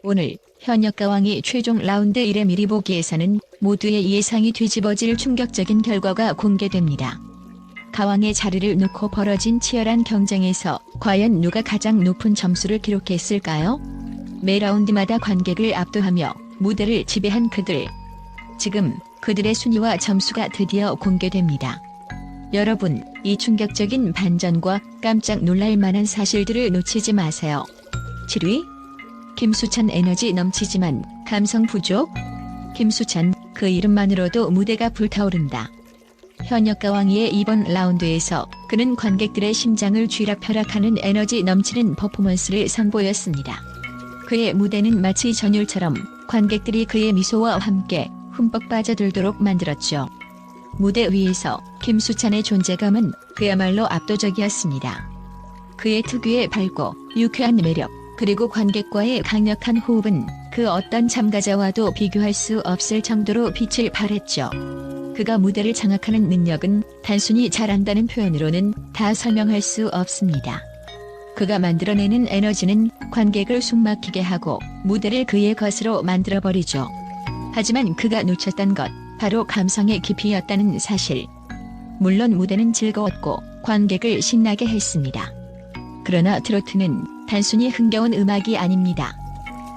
오늘 현역가왕이 최종 라운드 1의 미리 보기에서는 모두의 예상이 뒤집어질 충격적인 결과가 공개됩니다. 가왕의 자리를 놓고 벌어진 치열한 경쟁에서 과연 누가 가장 높은 점수를 기록했을까요? 매 라운드마다 관객을 압도하며 무대를 지배한 그들. 지금 그들의 순위와 점수가 드디어 공개됩니다. 여러분, 이 충격적인 반전과 깜짝 놀랄 만한 사실들을 놓치지 마세요. 7위? 김수찬. 에너지 넘치지만 감성 부족? 김수찬, 그 이름만으로도 무대가 불타오른다. 현역가왕의 이번 라운드에서 그는 관객들의 심장을 쥐락펴락하는 에너지 넘치는 퍼포먼스를 선보였습니다. 그의 무대는 마치 전율처럼 관객들이 그의 미소와 함께 흠뻑 빠져들도록 만들었죠. 무대 위에서 김수찬의 존재감은 그야말로 압도적이었습니다. 그의 특유의 밝고 유쾌한 매력, 그리고 관객과의 강력한 호흡은 그 어떤 참가자와도 비교할 수 없을 정도로 빛을 발했죠. 그가 무대를 장악하는 능력은 단순히 잘한다는 표현으로는 다 설명할 수 없습니다. 그가 만들어내는 에너지는 관객을 숨막히게 하고 무대를 그의 것으로 만들어버리죠. 하지만 그가 놓쳤던 것, 바로 감성의 깊이였다는 사실. 물론 무대는 즐거웠고 관객을 신나게 했습니다. 그러나 트로트는 단순히 흥겨운 음악이 아닙니다.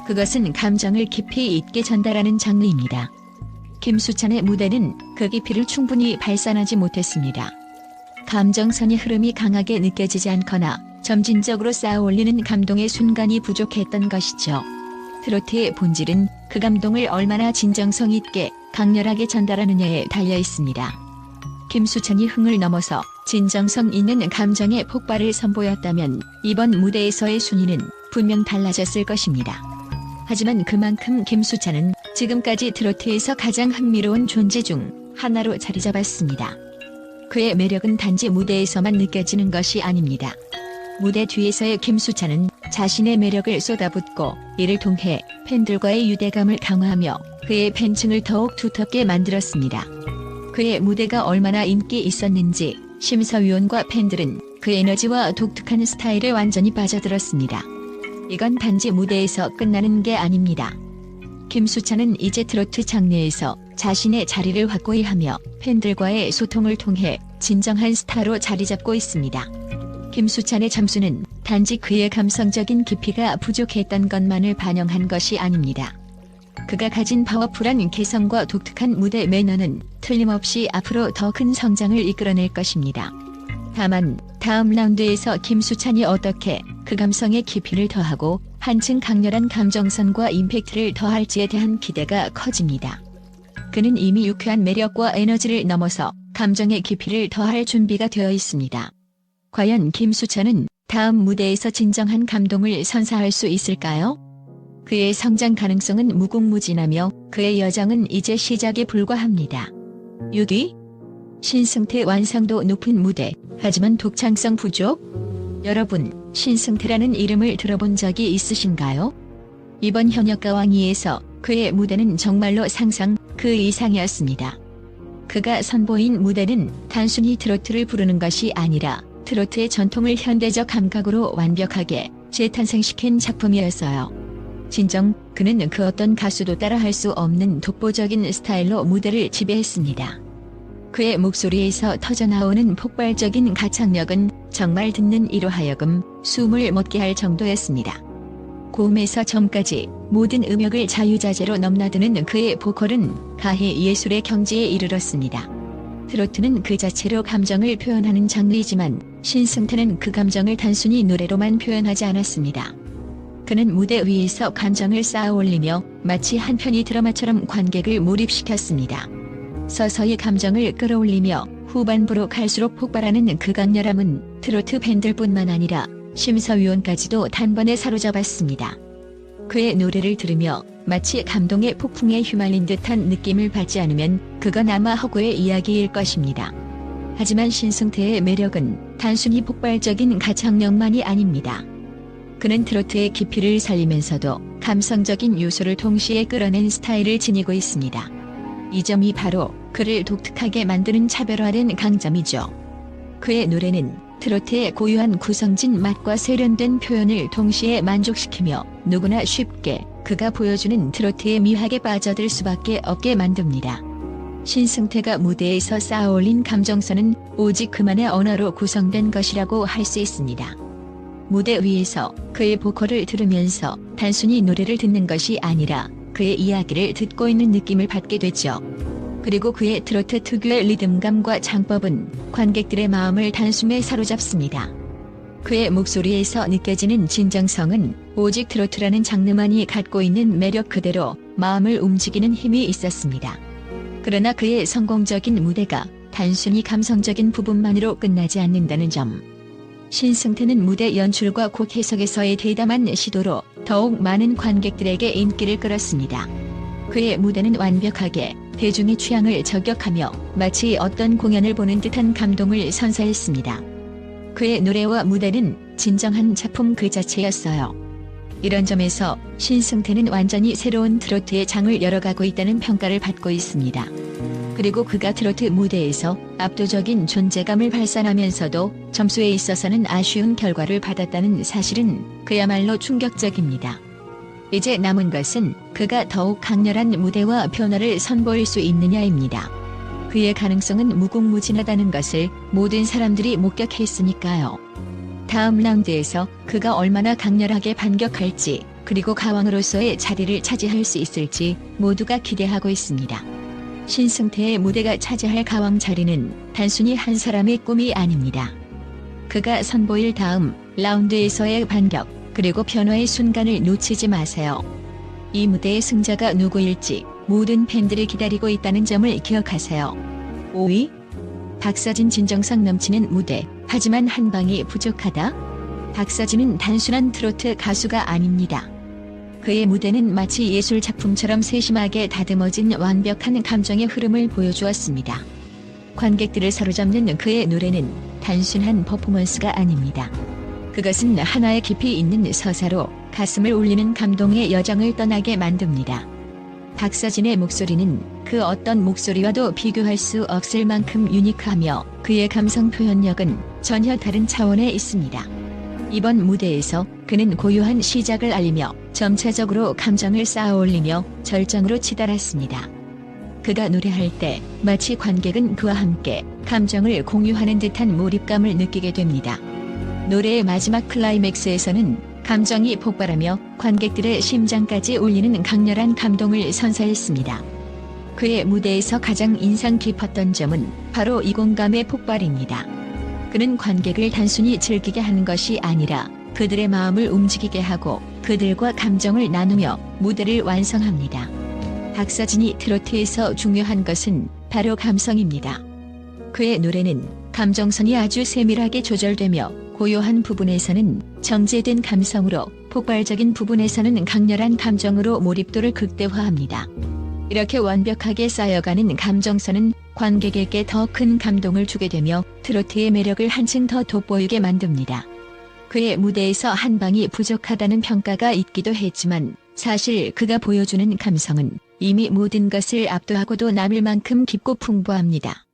그것은 감정을 깊이 있게 전달하는 장르입니다. 김수찬의 무대는 그 깊이를 충분히 발산하지 못했습니다. 감정선의 흐름이 강하게 느껴지지 않거나 점진적으로 쌓아올리는 감동의 순간이 부족했던 것이죠. 트로트의 본질은 그 감동을 얼마나 진정성 있게 강렬하게 전달하느냐에 달려 있습니다. 김수찬이 흥을 넘어서 진정성 있는 감정의 폭발을 선보였다면 이번 무대에서의 순위는 분명 달라졌을 것입니다. 하지만 그만큼 김수찬은 지금까지 트로트에서 가장 흥미로운 존재 중 하나로 자리 잡았습니다. 그의 매력은 단지 무대에서만 느껴지는 것이 아닙니다. 무대 뒤에서의 김수찬은 자신의 매력을 쏟아붓고 이를 통해 팬들과의 유대감을 강화하며 그의 팬층을 더욱 두텁게 만들었습니다. 그의 무대가 얼마나 인기 있었는지 심사위원과 팬들은 그 에너지와 독특한 스타일에 완전히 빠져들었습니다. 이건 단지 무대에서 끝나는 게 아닙니다. 김수찬은 이제 트로트 장르에서 자신의 자리를 확고히 하며 팬들과의 소통을 통해 진정한 스타로 자리 잡고 있습니다. 김수찬의 점수는 단지 그의 감성적인 깊이가 부족했던 것만을 반영한 것이 아닙니다. 그가 가진 파워풀한 개성과 독특한 무대 매너는 틀림없이 앞으로 더 큰 성장을 이끌어낼 것입니다. 다만 다음 라운드에서 김수찬이 어떻게 그 감성의 깊이를 더하고 한층 강렬한 감정선과 임팩트를 더할지에 대한 기대가 커집니다. 그는 이미 유쾌한 매력과 에너지를 넘어서 감정의 깊이를 더할 준비가 되어 있습니다. 과연 김수찬은 다음 무대에서 진정한 감동을 선사할 수 있을까요? 그의 성장 가능성은 무궁무진하며 그의 여정은 이제 시작에 불과합니다. 6위? 신승태. 완성도 높은 무대, 하지만 독창성 부족? 여러분, 신승태라는 이름을 들어본 적이 있으신가요? 이번 현역가왕2에서 그의 무대는 정말로 상상 그 이상이었습니다. 그가 선보인 무대는 단순히 트로트를 부르는 것이 아니라 트로트의 전통을 현대적 감각으로 완벽하게 재탄생시킨 작품이었어요. 진정, 그는 그 어떤 가수도 따라할 수 없는 독보적인 스타일로 무대를 지배했습니다. 그의 목소리에서 터져나오는 폭발적인 가창력은 정말 듣는 이로 하여금 숨을 멎게 할 정도였습니다. 고음에서 저음까지 모든 음역을 자유자재로 넘나드는 그의 보컬은 가히 예술의 경지에 이르렀습니다. 트로트는 그 자체로 감정을 표현하는 장르이지만 신승태는 그 감정을 단순히 노래로만 표현하지 않았습니다. 그는 무대 위에서 감정을 쌓아올리며 마치 한 편의 드라마처럼 관객을 몰입시켰습니다. 서서히 감정을 끌어올리며 후반부로 갈수록 폭발하는 그 강렬함은 트로트 팬들뿐만 아니라 심사위원까지도 단번에 사로잡았습니다. 그의 노래를 들으며 마치 감동의 폭풍에 휘말린 듯한 느낌을 받지 않으면 그건 아마 허구의 이야기일 것입니다. 하지만 신승태의 매력은 단순히 폭발적인 가창력만이 아닙니다. 그는 트로트의 깊이를 살리면서도 감성적인 요소를 동시에 끌어낸 스타일을 지니고 있습니다. 이 점이 바로 그를 독특하게 만드는 차별화된 강점이죠. 그의 노래는 트로트의 고유한 구성진 맛과 세련된 표현을 동시에 만족시키며 누구나 쉽게 그가 보여주는 트로트의 미학에 빠져들 수밖에 없게 만듭니다. 신승태가 무대에서 쌓아올린 감정선은 오직 그만의 언어로 구성된 것이라고 할 수 있습니다. 무대 위에서 그의 보컬을 들으면서 단순히 노래를 듣는 것이 아니라 그의 이야기를 듣고 있는 느낌을 받게 되죠. 그리고 그의 트로트 특유의 리듬감과 장법은 관객들의 마음을 단숨에 사로잡습니다. 그의 목소리에서 느껴지는 진정성은 오직 트로트라는 장르만이 갖고 있는 매력 그대로 마음을 움직이는 힘이 있었습니다. 그러나 그의 성공적인 무대가 단순히 감성적인 부분만으로 끝나지 않는다는 점. 신승태는 무대 연출과 곡 해석에서의 대담한 시도로 더욱 많은 관객들에게 인기를 끌었습니다. 그의 무대는 완벽하게 대중의 취향을 저격하며 마치 어떤 공연을 보는 듯한 감동을 선사했습니다. 그의 노래와 무대는 진정한 작품 그 자체였어요. 이런 점에서 신승태는 완전히 새로운 트로트의 장을 열어가고 있다는 평가를 받고 있습니다. 그리고 그가 트로트 무대에서 압도적인 존재감을 발산하면서도 점수에 있어서는 아쉬운 결과를 받았다는 사실은 그야말로 충격적입니다. 이제 남은 것은 그가 더욱 강렬한 무대와 변화를 선보일 수 있느냐입니다. 그의 가능성은 무궁무진하다는 것을 모든 사람들이 목격했으니까요. 다음 라운드에서 그가 얼마나 강렬하게 반격할지, 그리고 가왕으로서의 자리를 차지할 수 있을지 모두가 기대하고 있습니다. 신승태의 무대가 차지할 가왕 자리는 단순히 한 사람의 꿈이 아닙니다. 그가 선보일 다음 라운드에서의 반격, 그리고 변화의 순간을 놓치지 마세요. 이 무대의 승자가 누구일지 모든 팬들이 기다리고 있다는 점을 기억하세요. 5위. 박서진 진정성 넘치는 무대, 하지만 한 방이 부족하다. 박서진은 단순한 트로트 가수가 아닙니다. 그의 무대는 마치 예술 작품처럼 세심하게 다듬어진 완벽한 감정의 흐름을 보여주었습니다. 관객들을 사로잡는 그의 노래는 단순한 퍼포먼스가 아닙니다. 그것은 하나의 깊이 있는 서사로 가슴을 울리는 감동의 여정을 떠나게 만듭니다. 박서진의 목소리는 그 어떤 목소리와도 비교할 수 없을 만큼 유니크하며 그의 감성 표현력은 전혀 다른 차원에 있습니다. 이번 무대에서 그는 고요한 시작을 알리며 점차적으로 감정을 쌓아올리며 절정으로 치달았습니다. 그가 노래할 때 마치 관객은 그와 함께 감정을 공유하는 듯한 몰입감을 느끼게 됩니다. 노래의 마지막 클라이맥스에서는 감정이 폭발하며 관객들의 심장까지 울리는 강렬한 감동을 선사했습니다. 그의 무대에서 가장 인상 깊었던 점은 바로 이 공감의 폭발입니다. 그는 관객을 단순히 즐기게 하는 것이 아니라 그들의 마음을 움직이게 하고 그들과 감정을 나누며 무대를 완성합니다. 박서진이 트로트에서 중요한 것은 바로 감성입니다. 그의 노래는 감정선이 아주 세밀하게 조절되며 고요한 부분에서는 정제된 감성으로, 폭발적인 부분에서는 강렬한 감정으로 몰입도를 극대화합니다. 이렇게 완벽하게 쌓여가는 감정선은 관객에게 더 큰 감동을 주게 되며 트로트의 매력을 한층 더 돋보이게 만듭니다. 그의 무대에서 한 방이 부족하다는 평가가 있기도 했지만 사실 그가 보여주는 감성은 이미 모든 것을 압도하고도 남을 만큼 깊고 풍부합니다.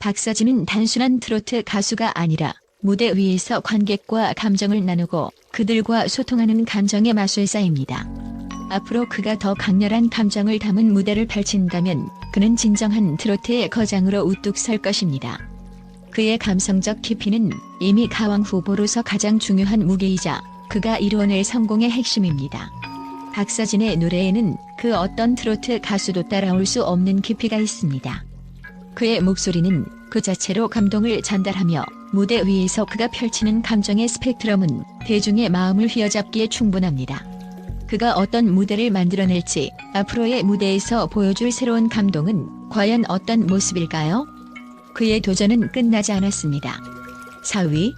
박서진은 단순한 트로트 가수가 아니라 무대 위에서 관객과 감정을 나누고 그들과 소통하는 감정의 마술사입니다. 앞으로 그가 더 강렬한 감정을 담은 무대를 펼친다면 그는 진정한 트로트의 거장으로 우뚝 설 것입니다. 그의 감성적 깊이는 이미 가왕 후보로서 가장 중요한 무게이자 그가 이루어낼 성공의 핵심입니다. 박서진의 노래에는 그 어떤 트로트 가수도 따라올 수 없는 깊이가 있습니다. 그의 목소리는 그 자체로 감동을 전달하며 무대 위에서 그가 펼치는 감정의 스펙트럼은 대중의 마음을 휘어잡기에 충분합니다. 그가 어떤 무대를 만들어낼지, 앞으로의 무대에서 보여줄 새로운 감동은 과연 어떤 모습일까요? 그의 도전은 끝나지 않았습니다. 4위.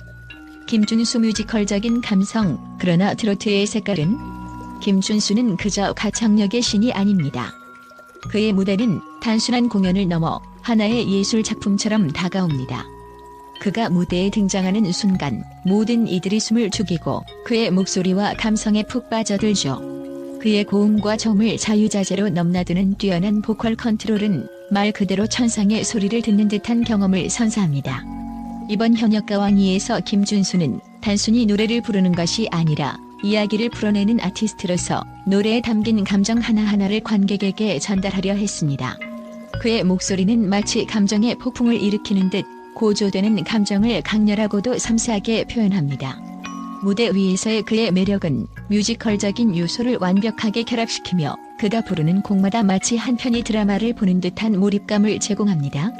김준수 뮤지컬적인 감성, 그러나 트로트의 색깔은? 김준수는 그저 가창력의 신이 아닙니다. 그의 무대는 단순한 공연을 넘어 하나의 예술 작품처럼 다가옵니다. 그가 무대에 등장하는 순간 모든 이들이 숨을 죽이고 그의 목소리와 감성에 푹 빠져들죠. 그의 고음과 저음을 자유자재로 넘나드는 뛰어난 보컬 컨트롤은 말 그대로 천상의 소리를 듣는 듯한 경험을 선사합니다. 이번 현역가왕 2에서 김준수는 단순히 노래를 부르는 것이 아니라 이야기를 풀어내는 아티스트로서 노래에 담긴 감정 하나하나를 관객에게 전달하려 했습니다. 그의 목소리는 마치 감정의 폭풍을 일으키는 듯 고조되는 감정을 강렬하고도 섬세하게 표현합니다. 무대 위에서의 그의 매력은 뮤지컬적인 요소를 완벽하게 결합시키며 그가 부르는 곡마다 마치 한 편의 드라마를 보는 듯한 몰입감을 제공합니다.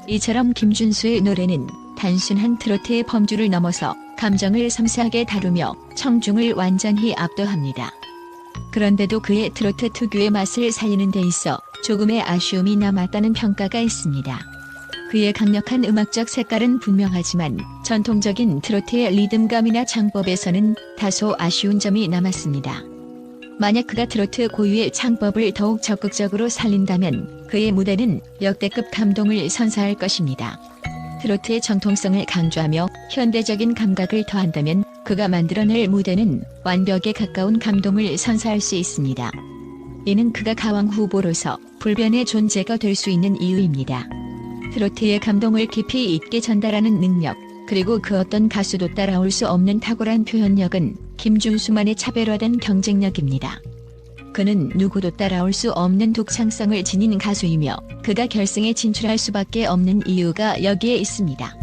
이처럼 김준수의 노래는 단순한 트로트의 범주를 넘어서 감정을 섬세하게 다루며 청중을 완전히 압도합니다. 그런데도 그의 트로트 특유의 맛을 살리는 데 있어 조금의 아쉬움이 남았다는 평가가 있습니다. 그의 강력한 음악적 색깔은 분명하지만 전통적인 트로트의 리듬감이나 창법에서는 다소 아쉬운 점이 남았습니다. 만약 그가 트로트 고유의 창법을 더욱 적극적으로 살린다면 그의 무대는 역대급 감동을 선사할 것입니다. 트로트의 정통성을 강조하며 현대적인 감각을 더한다면 그가 만들어낼 무대는 완벽에 가까운 감동을 선사할 수 있습니다. 이는 그가 가왕 후보로서 불변의 존재가 될 수 있는 이유입니다. 트로트의 감동을 깊이 있게 전달하는 능력, 그리고 그 어떤 가수도 따라올 수 없는 탁월한 표현력은 김준수만의 차별화된 경쟁력입니다. 그는 누구도 따라올 수 없는 독창성을 지닌 가수이며 그가 결승에 진출할 수밖에 없는 이유가 여기에 있습니다.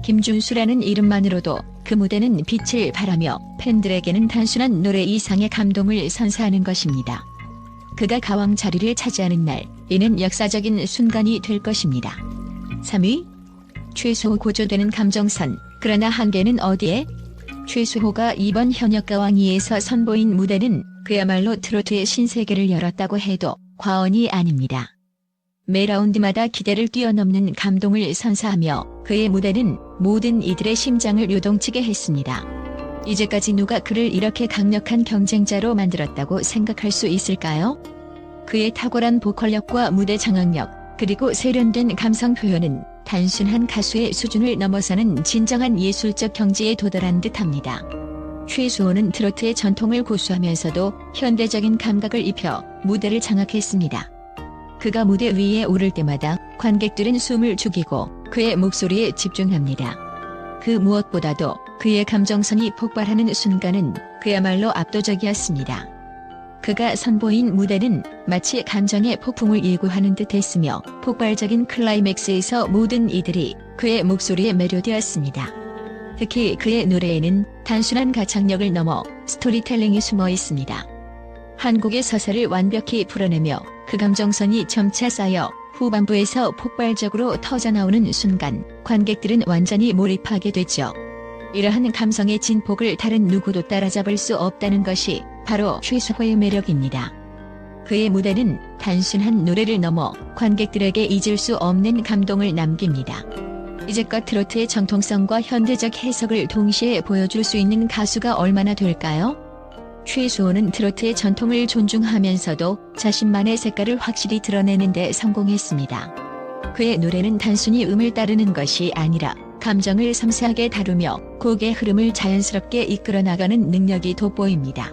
김준수라는 이름만으로도 그 무대는 빛을 발하며 팬들에게는 단순한 노래 이상의 감동을 선사하는 것입니다. 그가 가왕 자리를 차지하는 날, 이는 역사적인 순간이 될 것입니다. 3위. 최수호 고조되는 감정선, 그러나 한계는 어디에? 최수호가 이번 현역가왕 2에서 선보인 무대는 그야말로 트로트의 신세계를 열었다고 해도 과언이 아닙니다. 매 라운드마다 기대를 뛰어넘는 감동을 선사하며 그의 무대는 모든 이들의 심장을 요동치게 했습니다. 이제까지 누가 그를 이렇게 강력한 경쟁자로 만들었다고 생각할 수 있을까요? 그의 탁월한 보컬력과 무대 장악력, 그리고 세련된 감성 표현은 단순한 가수의 수준을 넘어서는 진정한 예술적 경지에 도달한 듯합니다. 최수호는 트로트의 전통을 고수하면서도 현대적인 감각을 입혀 무대를 장악했습니다. 그가 무대 위에 오를 때마다 관객들은 숨을 죽이고 그의 목소리에 집중합니다. 그 무엇보다도 그의 감정선이 폭발하는 순간은 그야말로 압도적이었습니다. 그가 선보인 무대는 마치 감정의 폭풍을 예고하는 듯 했으며 폭발적인 클라이맥스에서 모든 이들이 그의 목소리에 매료되었습니다. 특히 그의 노래에는 단순한 가창력을 넘어 스토리텔링이 숨어 있습니다. 한국의 서사를 완벽히 풀어내며 그 감정선이 점차 쌓여 후반부에서 폭발적으로 터져나오는 순간 관객들은 완전히 몰입하게 되죠. 이러한 감성의 진폭을 다른 누구도 따라잡을 수 없다는 것이 바로 최수호의 매력입니다. 그의 무대는 단순한 노래를 넘어 관객들에게 잊을 수 없는 감동을 남깁니다. 이제껏 트로트의 정통성과 현대적 해석을 동시에 보여줄 수 있는 가수가 얼마나 될까요? 최수호는 트로트의 전통을 존중하면서도 자신만의 색깔을 확실히 드러내는 데 성공했습니다. 그의 노래는 단순히 음을 따르는 것이 아니라 감정을 섬세하게 다루며 곡의 흐름을 자연스럽게 이끌어 나가는 능력이 돋보입니다.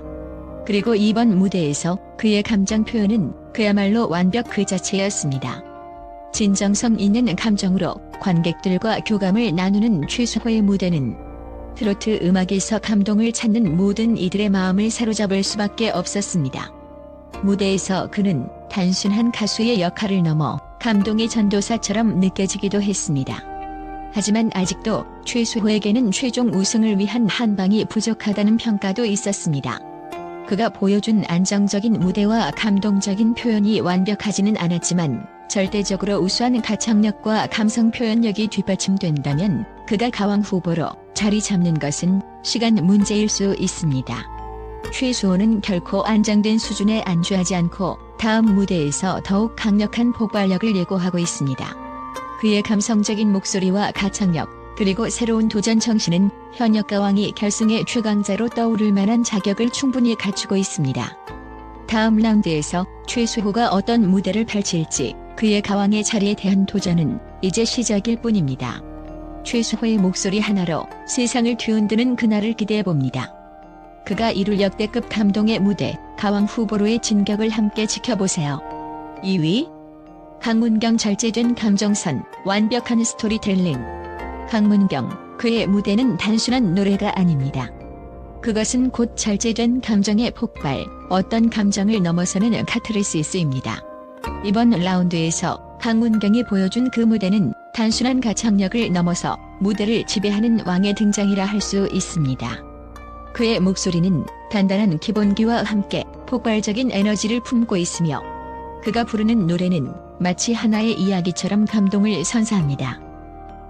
그리고 이번 무대에서 그의 감정 표현은 그야말로 완벽 그 자체였습니다. 진정성 있는 감정으로 관객들과 교감을 나누는 최수호의 무대는 트로트 음악에서 감동을 찾는 모든 이들의 마음을 사로잡을 수밖에 없었습니다. 무대에서 그는 단순한 가수의 역할을 넘어 감동의 전도사처럼 느껴지기도 했습니다. 하지만 아직도 최수호에게는 최종 우승을 위한 한 방이 부족하다는 평가도 있었습니다. 그가 보여준 안정적인 무대와 감동적인 표현이 완벽하지는 않았지만 절대적으로 우수한 가창력과 감성 표현력이 뒷받침된다면 그가 가왕 후보로 자리 잡는 것은 시간 문제일 수 있습니다. 최수호는 결코 안정된 수준에 안주하지 않고 다음 무대에서 더욱 강력한 폭발력을 예고하고 있습니다. 그의 감성적인 목소리와 가창력, 그리고 새로운 도전 정신은 현역 가왕이 결승의 최강자로 떠오를 만한 자격을 충분히 갖추고 있습니다. 다음 라운드에서 최수호가 어떤 무대를 펼칠지 그의 가왕의 자리에 대한 도전은 이제 시작일 뿐입니다. 최수호의 목소리 하나로 세상을 뒤흔드는 그날을 기대해봅니다. 그가 이룰 역대급 감동의 무대, 가왕 후보로의 진격을 함께 지켜보세요. 2위. 강문경 절제된 감정선, 완벽한 스토리텔링. 강문경, 그의 무대는 단순한 노래가 아닙니다. 그것은 곧 절제된 감정의 폭발, 어떤 감정을 넘어서는 카타르시스입니다. 이번 라운드에서 강문경이 보여준 그 무대는 단순한 가창력을 넘어서 무대를 지배하는 왕의 등장이라 할 수 있습니다. 그의 목소리는 단단한 기본기와 함께 폭발적인 에너지를 품고 있으며 그가 부르는 노래는 마치 하나의 이야기처럼 감동을 선사합니다.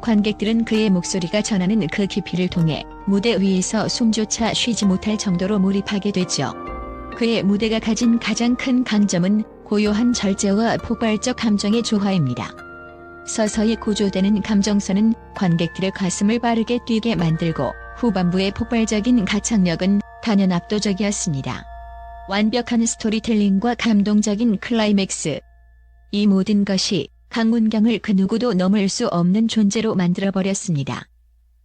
관객들은 그의 목소리가 전하는 그 깊이를 통해 무대 위에서 숨조차 쉬지 못할 정도로 몰입하게 됐죠. 그의 무대가 가진 가장 큰 강점은 고요한 절제와 폭발적 감정의 조화입니다. 서서히 고조되는 감정선은 관객들의 가슴을 빠르게 뛰게 만들고 후반부의 폭발적인 가창력은 단연 압도적이었습니다. 완벽한 스토리텔링과 감동적인 클라이맥스. 이 모든 것이 강문경을 그 누구도 넘을 수 없는 존재로 만들어버렸습니다.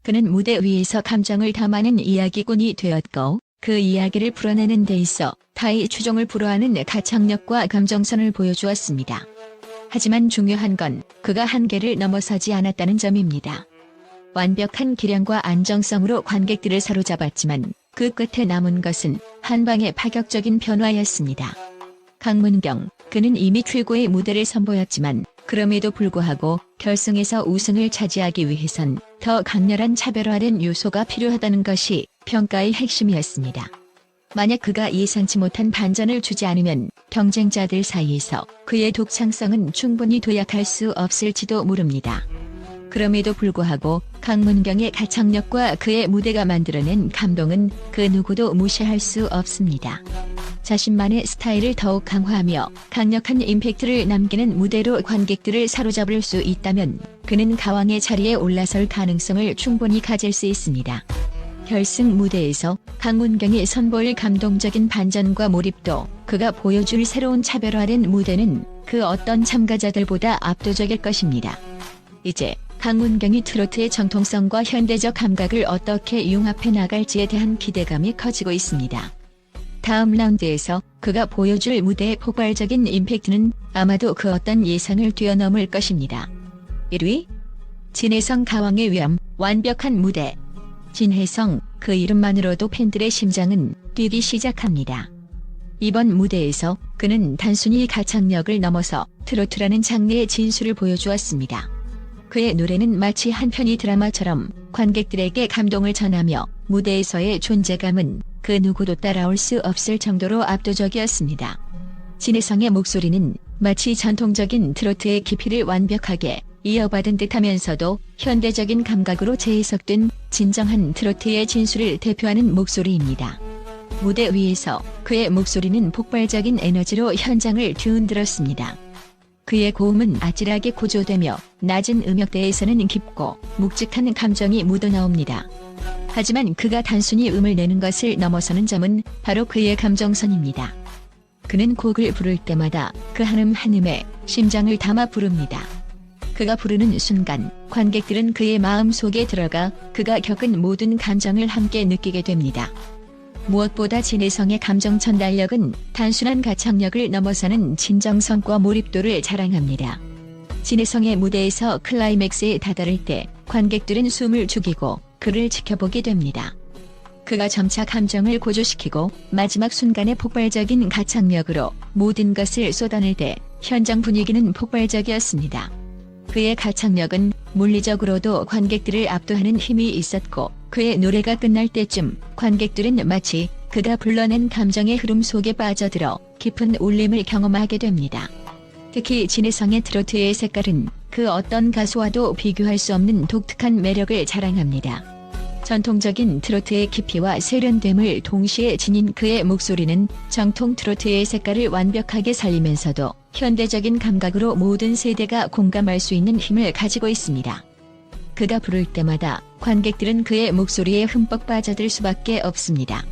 그는 무대 위에서 감정을 담아낸 이야기꾼이 되었고 그 이야기를 풀어내는 데 있어 타의 추종을 불허하는 가창력과 감정선을 보여주었습니다. 하지만 중요한 건 그가 한계를 넘어서지 않았다는 점입니다. 완벽한 기량과 안정성으로 관객들을 사로잡았지만 그 끝에 남은 것은 한 방의 파격적인 변화였습니다. 강문경, 그는 이미 최고의 무대를 선보였지만 그럼에도 불구하고 결승에서 우승을 차지하기 위해선 더 강렬한 차별화된 요소가 필요하다는 것이 평가의 핵심이었습니다. 만약 그가 예상치 못한 반전을 주지 않으면 경쟁자들 사이에서 그의 독창성은 충분히 도약할 수 없을지도 모릅니다. 그럼에도 불구하고 강문경의 가창력과 그의 무대가 만들어낸 감동은 그 누구도 무시할 수 없습니다. 자신만의 스타일을 더욱 강화하며 강력한 임팩트를 남기는 무대로 관객들을 사로잡을 수 있다면 그는 가왕의 자리에 올라설 가능성을 충분히 가질 수 있습니다. 결승 무대에서 강문경이 선보일 감동적인 반전과 몰입도, 그가 보여줄 새로운 차별화된 무대는 그 어떤 참가자들보다 압도적일 것입니다. 이제 강문경이 트로트의 정통성과 현대적 감각을 어떻게 융합해 나갈지에 대한 기대감이 커지고 있습니다. 다음 라운드에서 그가 보여줄 무대의 폭발적인 임팩트는 아마도 그 어떤 예상을 뛰어넘을 것입니다. 1위, 진혜성 가왕의 위엄, 완벽한 무대. 진혜성, 그 이름만으로도 팬들의 심장은 뛰기 시작합니다. 이번 무대에서 그는 단순히 가창력을 넘어서 트로트라는 장르의 진수를 보여주었습니다. 그의 노래는 마치 한 편의 드라마처럼 관객들에게 감동을 전하며 무대에서의 존재감은 그 누구도 따라올 수 없을 정도로 압도적이었습니다. 진혜성의 목소리는 마치 전통적인 트로트의 깊이를 완벽하게 이어받은 듯하면서도 현대적인 감각으로 재해석된 진정한 트로트의 진수를 대표하는 목소리입니다. 무대 위에서 그의 목소리는 폭발적인 에너지로 현장을 뒤흔들었습니다. 그의 고음은 아찔하게 고조되며 낮은 음역대에서는 깊고 묵직한 감정이 묻어나옵니다. 하지만 그가 단순히 음을 내는 것을 넘어서는 점은 바로 그의 감정선입니다. 그는 곡을 부를 때마다 그 한음 한음에 심장을 담아 부릅니다. 그가 부르는 순간 관객들은 그의 마음 속에 들어가 그가 겪은 모든 감정을 함께 느끼게 됩니다. 무엇보다 진혜성의 감정 전달력은 단순한 가창력을 넘어서는 진정성과 몰입도를 자랑합니다. 진혜성의 무대에서 클라이맥스에 다다를 때 관객들은 숨을 죽이고 그를 지켜보게 됩니다. 그가 점차 감정을 고조시키고 마지막 순간의 폭발적인 가창력으로 모든 것을 쏟아낼 때 현장 분위기는 폭발적이었습니다. 그의 가창력은 물리적으로도 관객들을 압도하는 힘이 있었고 그의 노래가 끝날 때쯤 관객들은 마치 그가 불러낸 감정의 흐름 속에 빠져들어 깊은 울림을 경험하게 됩니다. 특히 진혜성의 트로트의 색깔은 그 어떤 가수와도 비교할 수 없는 독특한 매력을 자랑합니다. 전통적인 트로트의 깊이와 세련됨을 동시에 지닌 그의 목소리는 정통 트로트의 색깔을 완벽하게 살리면서도 현대적인 감각으로 모든 세대가 공감할 수 있는 힘을 가지고 있습니다. 그가 부를 때마다 관객들은 그의 목소리에 흠뻑 빠져들 수밖에 없습니다.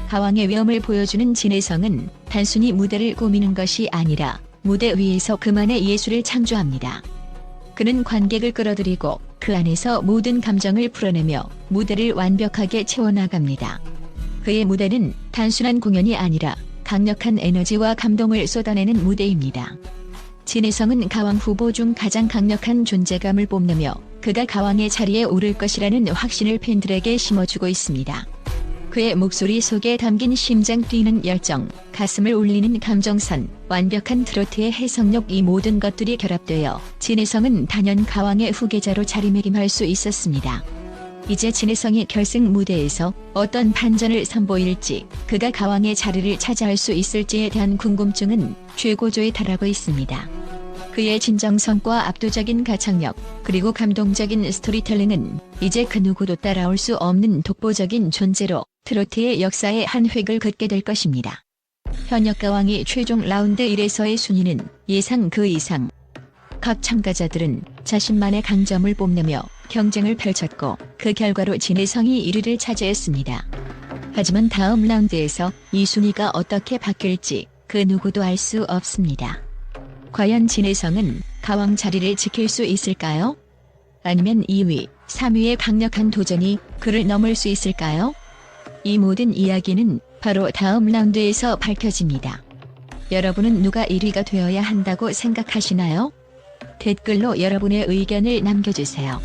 가왕의 위엄을 보여주는 진혜성은 단순히 무대를 꾸미는 것이 아니라 무대 위에서 그만의 예술을 창조합니다. 그는 관객을 끌어들이고 그 안에서 모든 감정을 풀어내며 무대를 완벽하게 채워나갑니다. 그의 무대는 단순한 공연이 아니라 강력한 에너지와 감동을 쏟아내는 무대입니다. 진혜성은 가왕 후보 중 가장 강력한 존재감을 뽐내며 그가 가왕의 자리에 오를 것이라는 확신을 팬들에게 심어주고 있습니다. 그의 목소리 속에 담긴 심장 뛰는 열정, 가슴을 울리는 감정선, 완벽한 트로트의 해석력, 이 모든 것들이 결합되어 진혜성은 단연 가왕의 후계자로 자리매김할 수 있었습니다. 이제 진혜성이 결승 무대에서 어떤 반전을 선보일지, 그가 가왕의 자리를 차지할 수 있을지에 대한 궁금증은 최고조에 달하고 있습니다. 그의 진정성과 압도적인 가창력, 그리고 감동적인 스토리텔링은 이제 그 누구도 따라올 수 없는 독보적인 존재로 트로트의 역사에 한 획을 긋게 될 것입니다. 현역 가왕이 최종 라운드 1에서의 순위는 예상 그 이상. 각 참가자들은 자신만의 강점을 뽐내며 경쟁을 펼쳤고, 그 결과로 진혜성이 1위를 차지했습니다. 하지만 다음 라운드에서 이 순위가 어떻게 바뀔지 그 누구도 알 수 없습니다. 과연 진혜성은 가왕 자리를 지킬 수 있을까요? 아니면 2위, 3위의 강력한 도전이 그를 넘을 수 있을까요? 이 모든 이야기는 바로 다음 라운드에서 밝혀집니다. 여러분은 누가 1위가 되어야 한다고 생각하시나요? 댓글로 여러분의 의견을 남겨주세요.